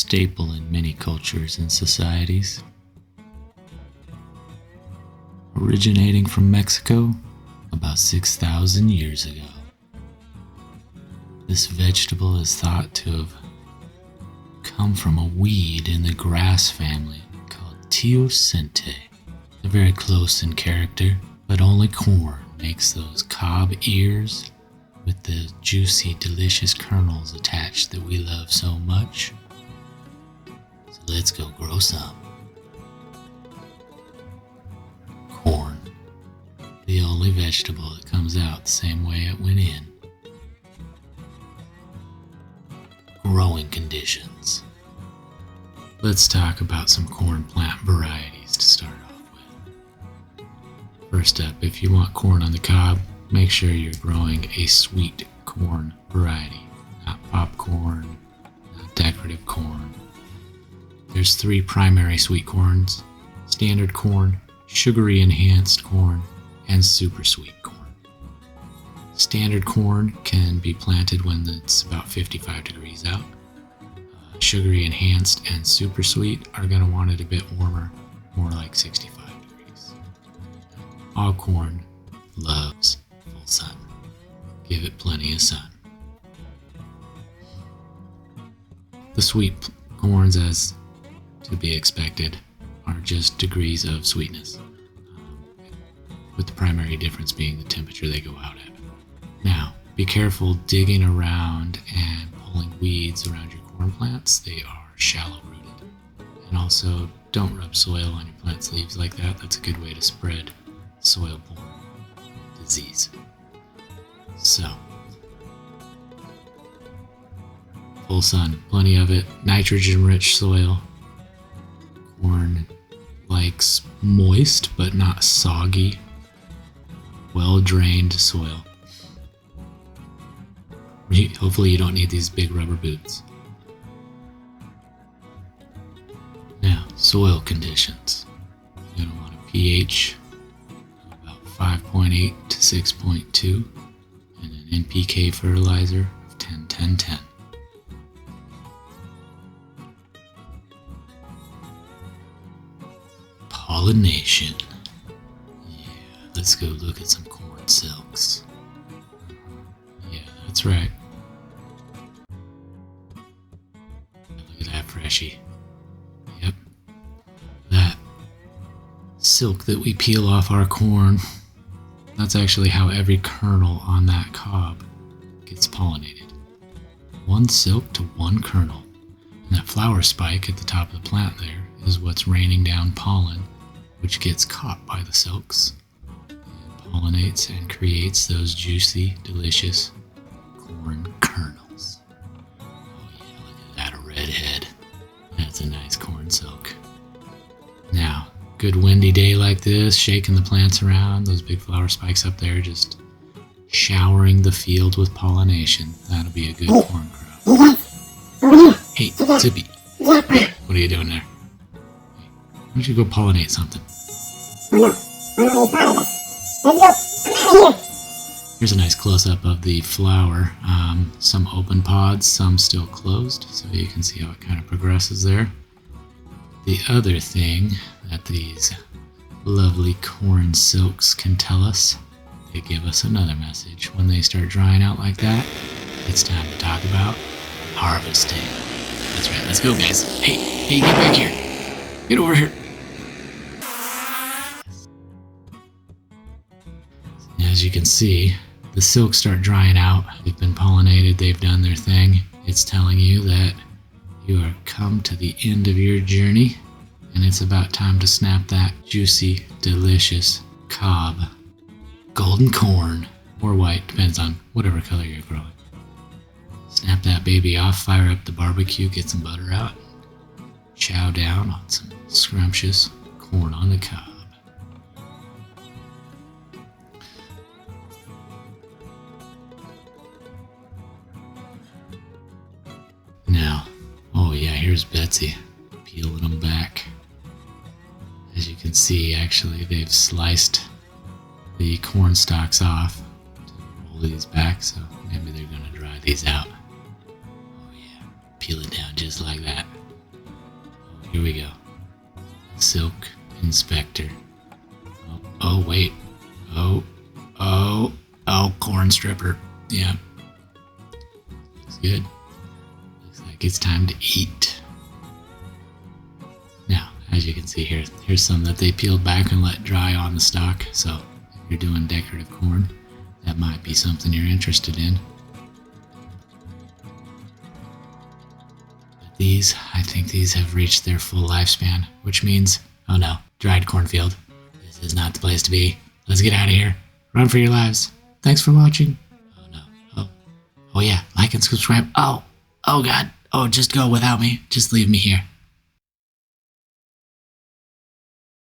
staple in many cultures and societies. Originating from Mexico about 6,000 years ago. This vegetable is thought to have come from a weed in the grass family called teosinte. They're very close in character, but only corn makes those cob ears with the juicy, delicious kernels attached that we love so much. So let's go grow some. Corn, the only vegetable that comes out the same way it went in. Growing conditions. Let's talk about some corn plant varieties to start off with. First up, if you want corn on the cob, make sure you're growing a sweet corn variety, not popcorn, not decorative corn. There's 3 primary sweet corns: standard corn, sugary enhanced corn, and super sweet corn. Standard corn can be planted when it's about 55 degrees out. Sugary enhanced and super sweet are going to want it a bit warmer, more like 65 degrees. All corn loves full sun. Give it plenty of sun. The sweet corns, as to be expected, are just degrees of sweetness, with the primary difference being the temperature they go out at. Now, be careful digging around and pulling weeds around your corn plants. They are shallow rooted. And also, don't rub soil on your plant's leaves like that. That's a good way to spread soil-borne disease. So, full sun, plenty of it, nitrogen-rich soil. Corn likes moist but not soggy, well-drained soil. Hopefully you don't need these big rubber boots. Now, soil conditions. You're going to want a pH of about 5.8 to 6.2 and an NPK fertilizer of 10-10-10. Pollination. Yeah, let's go look at some corn silks. Yeah, that's right. Look at that freshie. Yep. That silk that we peel off our corn, that's actually how every kernel on that cob gets pollinated. One silk to one kernel. And that flower spike at the top of the plant there is what's raining down pollen, which gets caught by the silks and pollinates and creates those juicy, delicious corn kernels. Oh yeah, look at that, a redhead. That's a nice corn silk. Now, good windy day like this, shaking the plants around, those big flower spikes up there, just showering the field with pollination. That'll be a good corn crop. Hey, Zippy, what are you doing there? Why don't you go pollinate something? Here's a nice close-up of the flower. Some open pods, some still closed, so you can see how it kind of progresses there. The other thing that these lovely corn silks can tell us, they give us another message. When they start drying out like that, it's time to talk about harvesting. That's right, let's go, guys. Hey, get back here. Get over here. As you can see, the silks start drying out. They've been pollinated, they've done their thing. It's telling you that you are come to the end of your journey, and it's about time to snap that juicy, delicious cob. Golden corn, or white, depends on whatever color you're growing. Snap that baby off, fire up the barbecue, get some butter out, chow down on some scrumptious corn on the cob. Now, oh yeah, here's Betsy peeling them back. As you can see, actually, they've sliced the corn stalks off to roll these back, so maybe they're going to dry these out. Oh yeah, peel it down just like that. Here we go. Silk inspector. Oh, wait. Oh, corn stripper. Yeah. Looks good. Looks like it's time to eat. Now, as you can see here, here's some that they peeled back and let dry on the stalk. So if you're doing decorative corn, that might be something you're interested in. But these, I think these have reached their full lifespan, which means, oh no, dried cornfield. This is not the place to be. Let's get out of here. Run for your lives. Thanks for watching. Oh no. Oh yeah, like and subscribe. Oh God. Oh, just go without me. Just leave me here.